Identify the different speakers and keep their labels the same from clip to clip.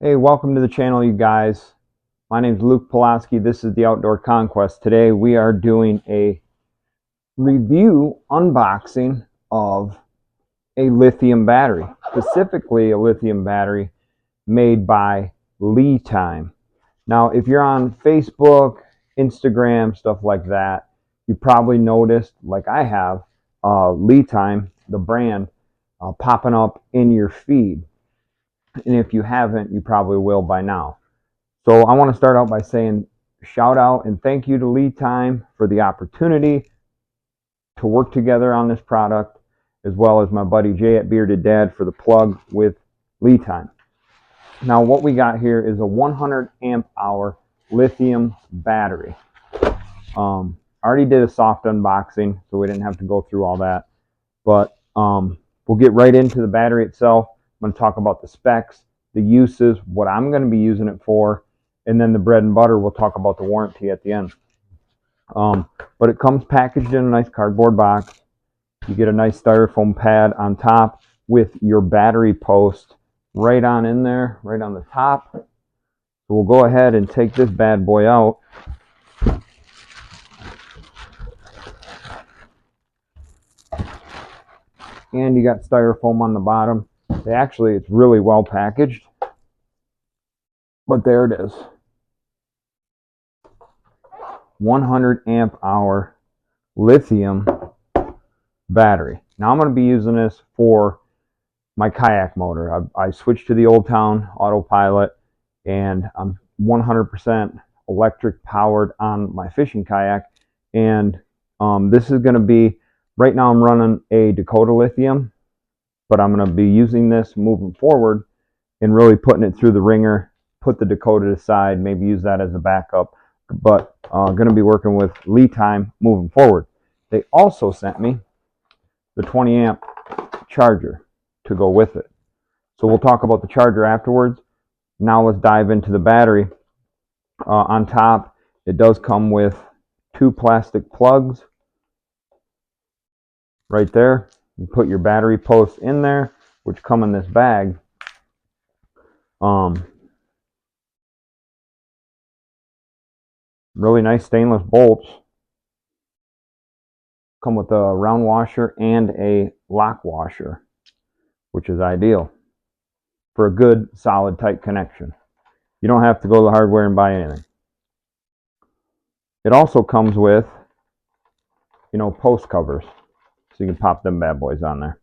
Speaker 1: Hey, welcome to the channel, you guys. My name is Luke Pulaski. This is the Outdoor Conquest. Today we are doing a review unboxing of a lithium battery, specifically a lithium battery made by LiTime. Now, if you're on Facebook, Instagram, stuff like that, you probably noticed, like I have, LiTime, the brand, popping up in your feed. And if you haven't, you probably will by now. So I want to start out by saying shout out and thank you to LiTime for the opportunity to work together on this product, as well as my buddy Jay at Bearded Dad for the plug with LiTime. Now what we got here is a 100 amp hour lithium battery. I already did a soft unboxing, so we didn't have to go through all that. But we'll get right into the battery itself. I'm going to talk about the specs, the uses, what I'm going to be using it for, and then the bread and butter, we'll talk about the warranty at the end. But it comes packaged in a nice cardboard box. You get a nice styrofoam pad on top with your battery post right on in there, right on the top. So we'll go ahead and take this bad boy out. And you got styrofoam on the bottom. It's really well packaged. But there it is. 100 amp hour lithium battery. Now I'm going to be using this for my kayak motor. I switched to the Old Town autopilot, and I'm 100% electric powered on my fishing kayak. And this is going to be, right now I'm running a Dakota Lithium, but I'm going to be using this moving forward and really putting it through the ringer, put the Dakota aside, maybe use that as a backup, but going to be working with LiTime moving forward. They also sent me the 20 amp charger to go with it. So we'll talk about the charger afterwards. Now let's dive into the battery. On top, it does come with 2 plastic plugs right there. You put your battery posts in there, which come in this bag. Really nice stainless bolts. Come with a round washer and a lock washer, which is ideal for a good, solid, tight connection. You don't have to go to the hardware and buy anything. It also comes with, post covers, so you can pop them bad boys on there.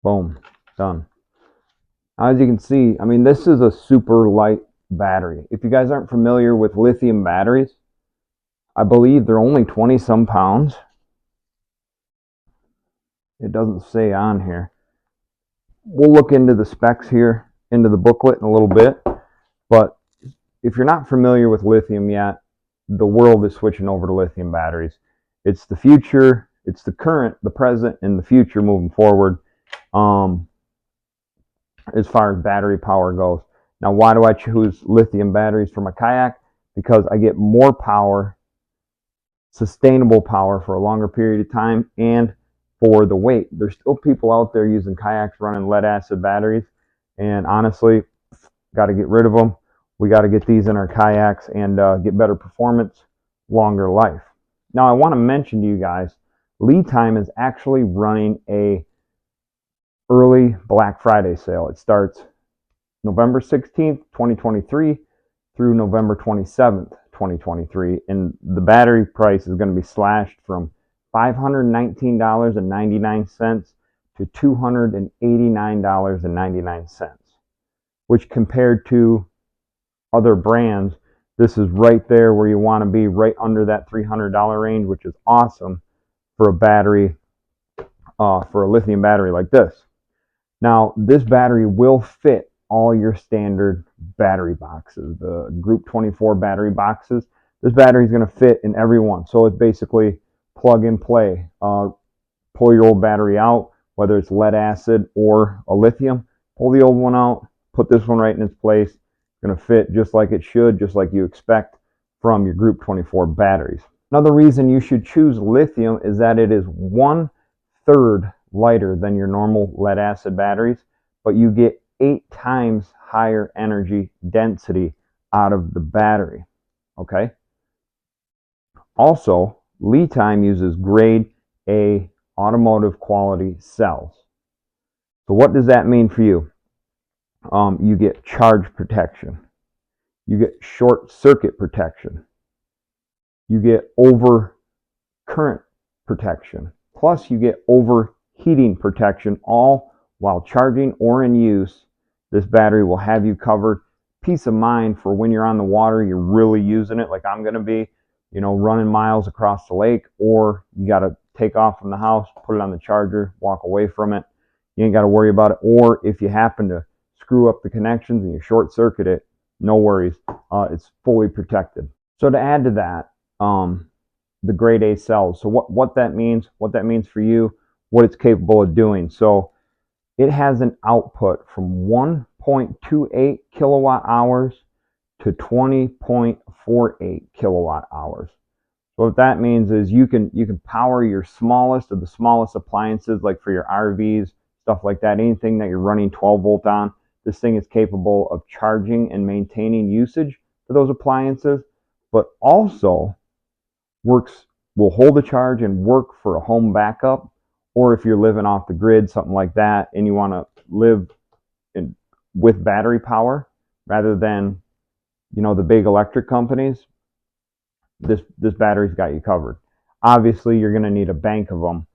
Speaker 1: Boom, done. As you can see, this is a super light battery. If you guys aren't familiar with lithium batteries, I believe they're only 20 some pounds. It doesn't say on here. We'll look into the specs here, into the booklet in a little bit. But if you're not familiar with lithium yet, the world is switching over to lithium batteries. It's the future, it's the current, the present, and the future moving forward. As far as battery power goes. Now, why do I choose lithium batteries for my kayak? Because I get more power, sustainable power for a longer period of time, and for the weight. There's still people out there using kayaks running lead acid batteries, and honestly, got to get rid of them. We got to get these in our kayaks and get better performance, longer life. Now, I want to mention to you guys, LiTime is actually running a early Black Friday sale. It starts November 16th, 2023 through November 27th, 2023. And the battery price is going to be slashed from $519.99 to $289.99, which compared to other brands, this is right there where you want to be, right under that $300 range, which is awesome for a battery, for a lithium battery like this. Now, this battery will fit all your standard battery boxes, the Group 24 battery boxes. This battery is going to fit in every one. So it's basically plug and play. Pull your old battery out, whether it's lead acid or a lithium. Pull the old one out, put this one right in its place. It's going to fit just like it should, just like you expect from your Group 24 batteries. Another reason you should choose lithium is that it is 1/3 lighter than your normal lead acid batteries, but you get 8 times higher energy density out of the battery. Okay. Also, LiTime uses grade A automotive quality cells. So what does that mean for you? You get charge protection. You get short circuit protection. You get over current protection. Plus you get overheating protection, all while charging or in use. This battery will have you covered. Peace of mind for when you're on the water, you're really using it like I'm going to be, running miles across the lake, or you got to take off from the house, put it on the charger, walk away from it. You ain't got to worry about it. Or if you happen to screw up the connections and you short circuit it, no worries. It's fully protected. So to add to that, the grade A cells. So what that means for you, what it's capable of doing. So it has an output from 1.28 kilowatt hours to 20.48 kilowatt hours. So what that means is you can power your smallest of the smallest appliances, like for your RVs, stuff like that, anything that you're running 12 volt on. This thing is capable of charging and maintaining usage for those appliances, but also will hold a charge and work for a home backup, or if you're living off the grid, something like that, and you want to live with battery power rather than the big electric companies. This battery's got you covered. Obviously, you're going to need a bank of them,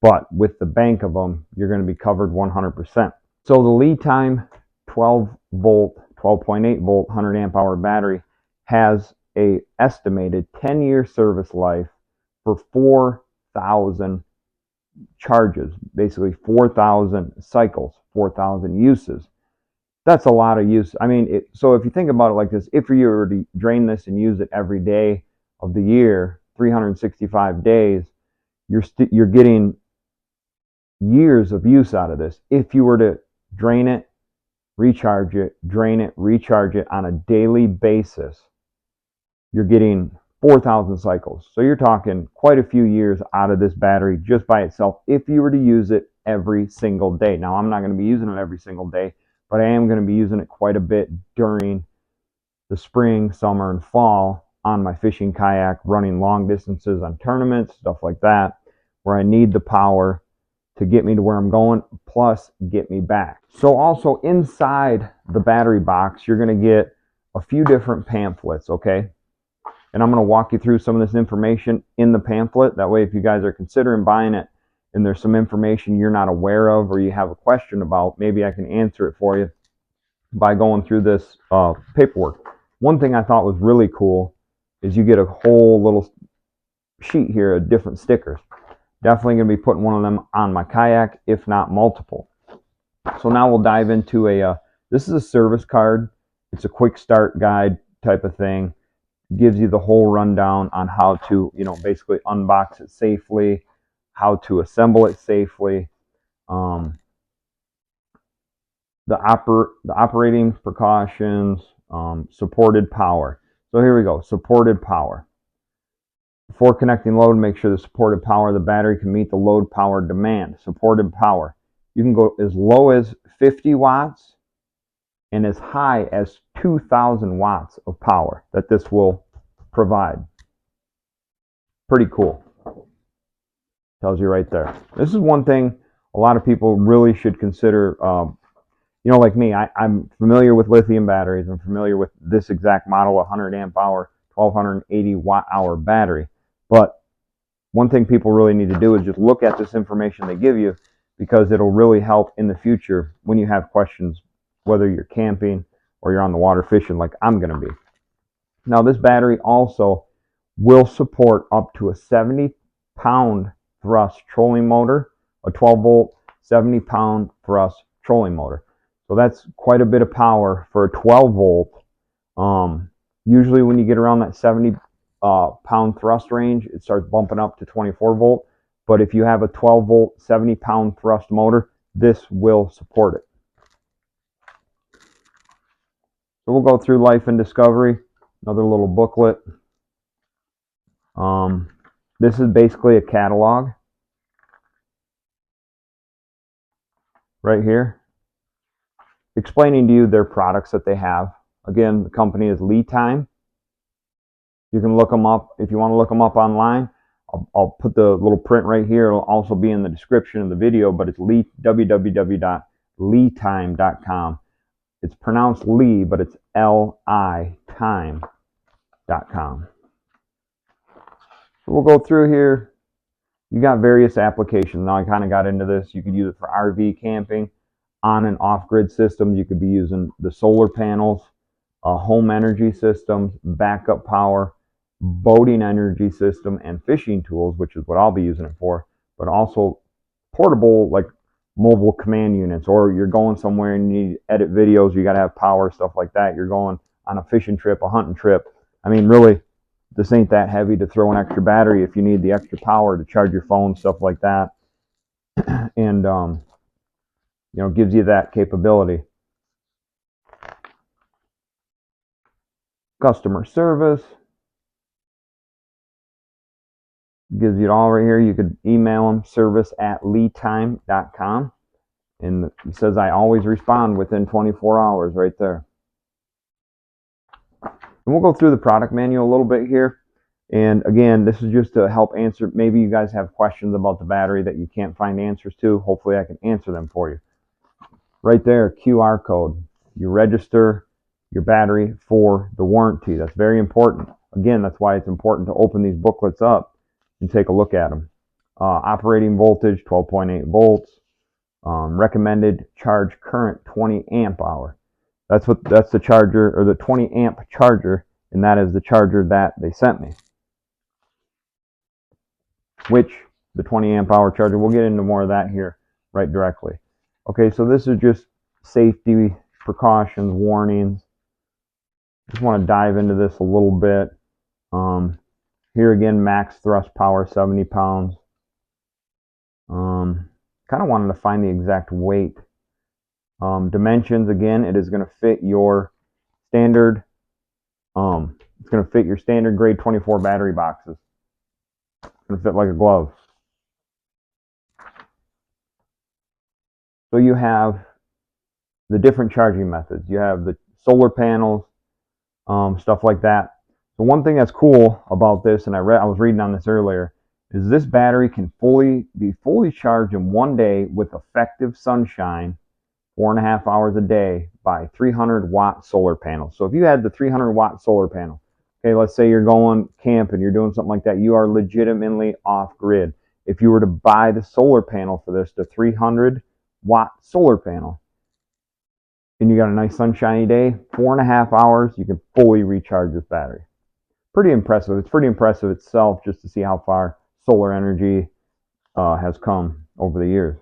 Speaker 1: but with the bank of them, you're going to be covered 100%. So the LiTime 12 volt, 12.8 volt, 100 amp hour battery has a estimated 10-year service life for 4,000 charges, basically 4,000 cycles, 4,000 uses. That's a lot of use. I mean, so if you think about it like this, if you were to drain this and use it every day of the year, 365 days, you're getting years of use out of this. If you were to drain it, recharge it, drain it, recharge it on a daily basis, you're getting 4,000 cycles. So you're talking quite a few years out of this battery just by itself if you were to use it every single day. Now, I'm not going to be using it every single day, but I am going to be using it quite a bit during the spring, summer, and fall on my fishing kayak, running long distances on tournaments, stuff like that, where I need the power to get me to where I'm going, plus get me back. So also inside the battery box, you're going to get a few different pamphlets, okay? And I'm going to walk you through some of this information in the pamphlet. That way, if you guys are considering buying it and there's some information you're not aware of or you have a question about, maybe I can answer it for you by going through this paperwork. One thing I thought was really cool is you get a whole little sheet here of different stickers. Definitely going to be putting one of them on my kayak, if not multiple. So now we'll dive into this is a service card. It's a quick start guide type of thing. Gives you the whole rundown on how to, basically unbox it safely, how to assemble it safely, the operating precautions, supported power. So here we go, supported power. Before connecting load, make sure the supported power of the battery can meet the load power demand. Supported power. You can go as low as 50 watts and as high as 2,000 watts of power that this will provide. Pretty cool. Tells you right there. This is one thing a lot of people really should consider. Like me, I'm familiar with lithium batteries. I'm familiar with this exact model, 100 amp hour, 1280 watt hour battery. But one thing people really need to do is just look at this information they give you, because it'll really help in the future when you have questions, whether you're camping or you're on the water fishing like I'm going to be. Now, this battery also will support up to a 70-pound thrust trolling motor, a 12 volt, 70-pound thrust trolling motor. So that's quite a bit of power for a 12 volt. Usually when you get around that 70-pound thrust range, it starts bumping up to 24 volt. But if you have a 12 volt, 70-pound thrust motor, this will support it. So we'll go through Life and Discovery, another little booklet. This is basically a catalog. right here, explaining to you their products that they have. Again, the company is LiTime. You can look them up if you want to look them up online. I'll put the little print right here. It'll also be in the description of the video, but it's www.litime.com. It's pronounced Lee, but it's LiTime.com. So we'll go through here. You got various applications. Now I kind of got into this. You could use it for RV camping, on and off-grid systems. You could be using the solar panels, home energy systems, backup power, boating energy system, and fishing tools, which is what I'll be using it for, but also portable, like mobile command units, or you're going somewhere and you need to edit videos, you got to have power, stuff like that. You're going on a fishing trip, a hunting trip. I mean, really, this ain't that heavy to throw an extra battery if you need the extra power to charge your phone, stuff like that. And, you know, gives you that capability. Customer service. Gives you it all right here. You could email them, service@litime.com. And it says I always respond within 24 hours right there. And we'll go through the product manual a little bit here. And again, this is just to help answer. Maybe you guys have questions about the battery that you can't find answers to. Hopefully I can answer them for you. Right there, QR code. You register your battery for the warranty. That's very important. Again, that's why it's important to open these booklets up and take a look at them. Operating voltage, 12.8 volts. Recommended charge current, 20 amp hour. That's the charger, or the 20 amp charger, and that is the charger that they sent me. Which, the 20 amp hour charger, we'll get into more of that here right directly. Okay, so this is just safety precautions, warnings. Just want to dive into this a little bit. Here again, max thrust power, 70 pounds. Kind of wanted to find the exact weight. Dimensions, again, it is going to fit your standard, it's going to fit your standard grade 24 battery boxes. It's going to fit like a glove. So you have the different charging methods. You have the solar panels, stuff like that. So one thing that's cool about this, and I was reading on this earlier, is this battery can be fully charged in one day with effective sunshine, 4.5 hours a day, by 300-watt solar panels. So if you had the 300-watt solar panel, okay, let's say you're going camping, you're doing something like that, you are legitimately off-grid. If you were to buy the solar panel for this, the 300-watt solar panel, and you got a nice sunshiny day, 4.5 hours, you can fully recharge this battery. Pretty impressive. It's pretty impressive itself just to see how far solar energy has come over the years.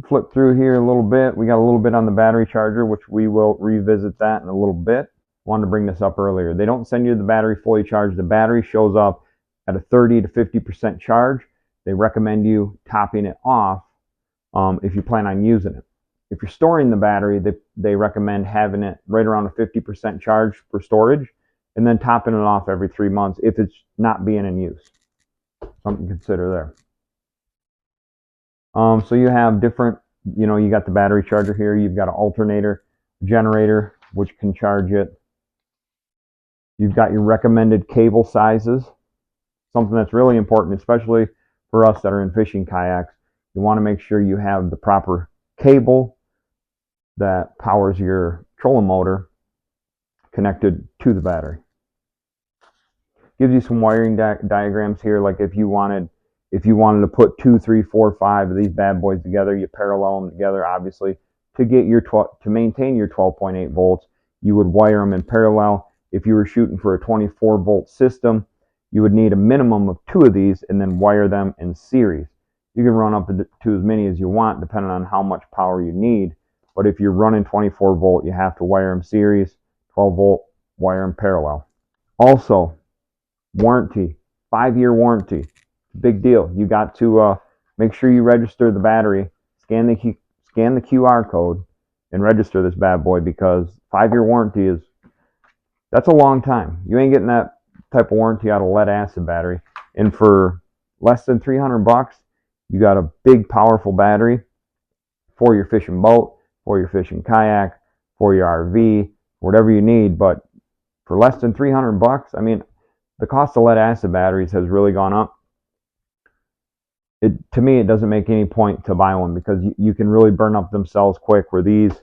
Speaker 1: Flip through here a little bit. We got a little bit on the battery charger, which we will revisit that in a little bit. Wanted to bring this up earlier. They don't send you the battery fully charged. The battery shows up at a 30 to 50% charge. They recommend you topping it off if you plan on using it. If you're storing the battery, they recommend having it right around a 50% charge for storage, and then topping it off every 3 months if it's not being in use. Something to consider there. So you have different, you got the battery charger here. You've got an alternator generator, which can charge it. You've got your recommended cable sizes. Something that's really important, especially for us that are in fishing kayaks. You want to make sure you have the proper cable that powers your trolling motor connected to the battery. Gives you some wiring diagrams here, like if you wanted to put 2, 3, 4, 5 of these bad boys together, you parallel them together, obviously, to maintain your 12.8 volts, you would wire them in parallel. If you were shooting for a 24 volt system, you would need a minimum of 2 of these and then wire them in series. You can run up to as many as you want depending on how much power you need, but if you're running 24 volt, you have to wire them series, 12 volt, wire them parallel. Also, warranty, 5-year warranty. Big deal. You got to make sure you register the battery, scan the QR code, and register this bad boy, because 5-year warranty that's a long time. You ain't getting that type of warranty out of lead acid battery. And for less than $300, You got a big, powerful battery for your fishing boat, for your fishing kayak, for your RV, whatever you need. But for less than 300 bucks, I mean, the cost of lead acid batteries has really gone up. To me, it doesn't make any point to buy one because you can really burn up them cells quick. Where these,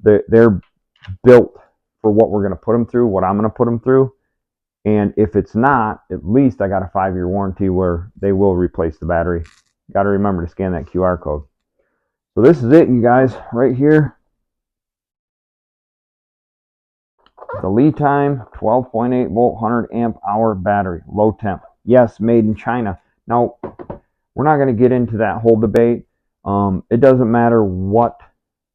Speaker 1: they're built for what we're going to put them through, what I'm going to put them through. And if it's not, at least I got a 5-year warranty where they will replace the battery. Got to remember to scan that QR code. So this is it, you guys, right here. The LiTime 12.8 volt 100 amp hour battery, low temp. Yes, made in China. Now, we're not going to get into that whole debate. It doesn't matter what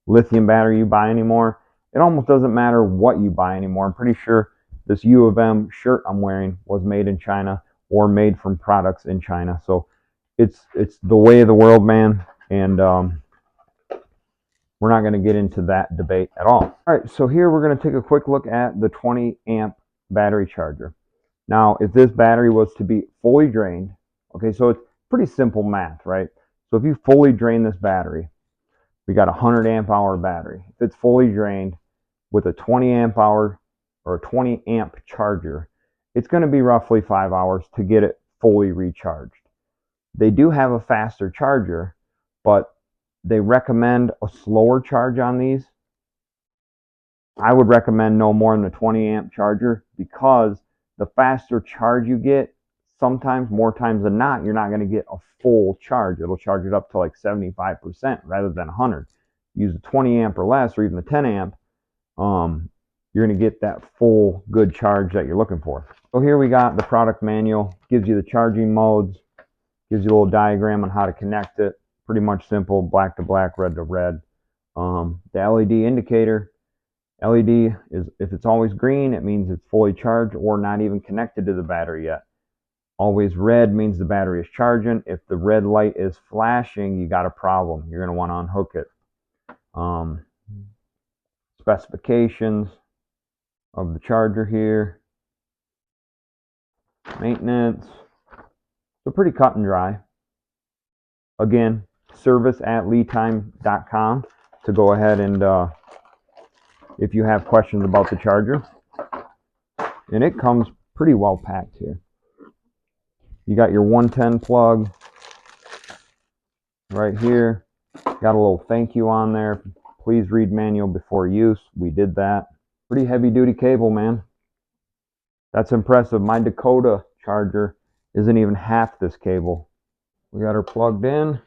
Speaker 1: lithium battery you buy anymore. It almost doesn't matter what you buy anymore. I'm pretty sure this U of M shirt I'm wearing was made in China or made from products in China. So it's the way of the world, man. And we're not going to get into that debate at all. All right, so here we're going to take a quick look at the 20 amp battery charger. Now, if this battery was to be fully drained, okay, so it's pretty simple math, right? So if you fully drain this battery, we got a 100 amp hour battery. If it's fully drained with a 20 amp hour or a 20 amp charger, it's going to be roughly 5 hours to get it fully recharged. They do have a faster charger, but they recommend a slower charge on these. I would recommend no more than a 20 amp charger because the faster charge you get, sometimes, more times than not, you're not going to get a full charge. It'll charge it up to like 75% rather than 100. Use the 20 amp or less, or even the 10 amp, you're going to get that full good charge that you're looking for. So here we got the product manual. Gives you the charging modes, gives you a little diagram on how to connect it. Pretty much simple, black to black, red to red. The LED indicator. LED is, if it's always green, it means it's fully charged or not even connected to the battery yet. Always red means the battery is charging. If the red light is flashing, you got a problem. You're going to want to unhook it. Specifications of the charger here. Maintenance. So pretty cut and dry. Again, service@litime.com to go ahead and if you have questions about the charger. And it comes pretty well packed here. You got your 110 plug right here. Got a little thank you on there. Please read manual before use. We did that. Pretty heavy duty cable, man. That's impressive. My Dakota charger isn't even half this cable. We got her plugged in.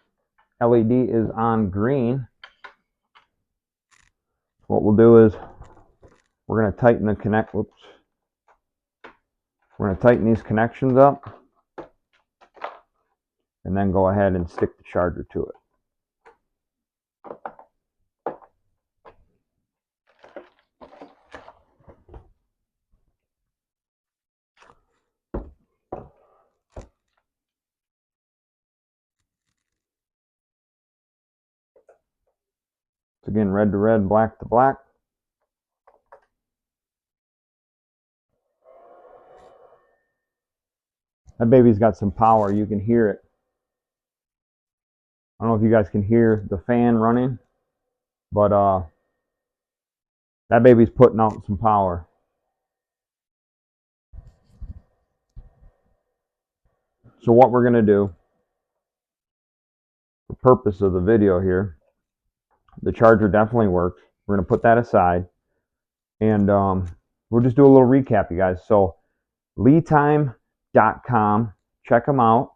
Speaker 1: LED is on green. What we'll do is we're going to tighten the We're going to tighten these connections up and then go ahead and stick the charger to it. So again, red to red, black to black. That baby's got some power. You can hear it. I don't know if you guys can hear the fan running, but that baby's putting out some power. So what we're going to do, for the purpose of the video here, the charger definitely works. We're going to put that aside, and we'll just do a little recap, you guys. So LiTime.com, check them out.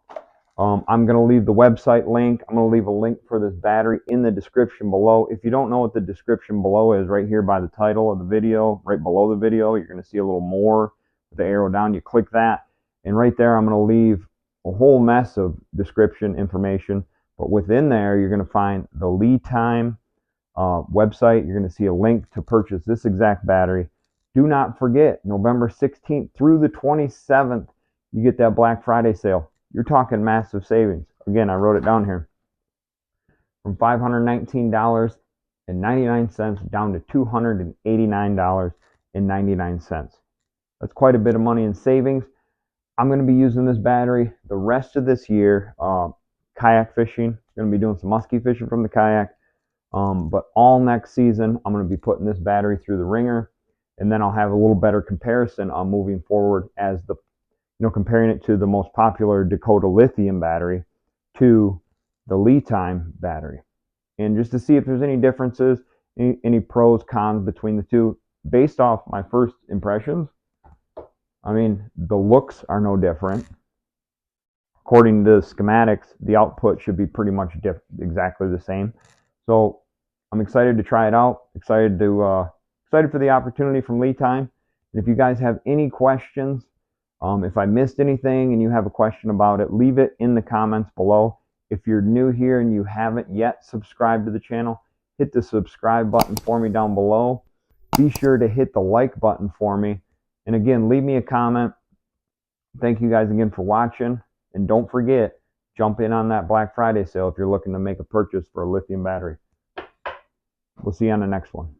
Speaker 1: I'm going to leave the website link. I'm going to leave a link for this battery in the description below. If you don't know what the description below is, right here by the title of the video, right below the video, you're going to see a little more with the arrow down. You click that, and right there I'm going to leave a whole mess of description information. But within there, you're going to find the LiTime website. You're going to see a link to purchase this exact battery. Do not forget, November 16th through the 27th, you get that Black Friday sale. You're talking massive savings. Again, I wrote it down here. From $519.99 down to $289.99. That's quite a bit of money in savings. I'm going to be using this battery the rest of this year. kayak fishing. Going to be doing some musky fishing from the kayak. But all next season, I'm going to be putting this battery through the ringer, and then I'll have a little better comparison on moving forward as the, comparing it to the most popular Dakota Lithium battery to the LiTime battery, and just to see if there's any differences, any pros, cons between the two. Based off my first impressions, I mean, the looks are no different. According to the schematics, the output should be pretty much exactly the same. So I'm excited to try it out. Excited for the opportunity from LiTime. And if you guys have any questions, if I missed anything and you have a question about it, leave it in the comments below. If you're new here and you haven't yet subscribed to the channel, hit the subscribe button for me down below. Be sure to hit the like button for me. And again, leave me a comment. Thank you guys again for watching. And don't forget, jump in on that Black Friday sale if you're looking to make a purchase for a lithium battery. We'll see you on the next one.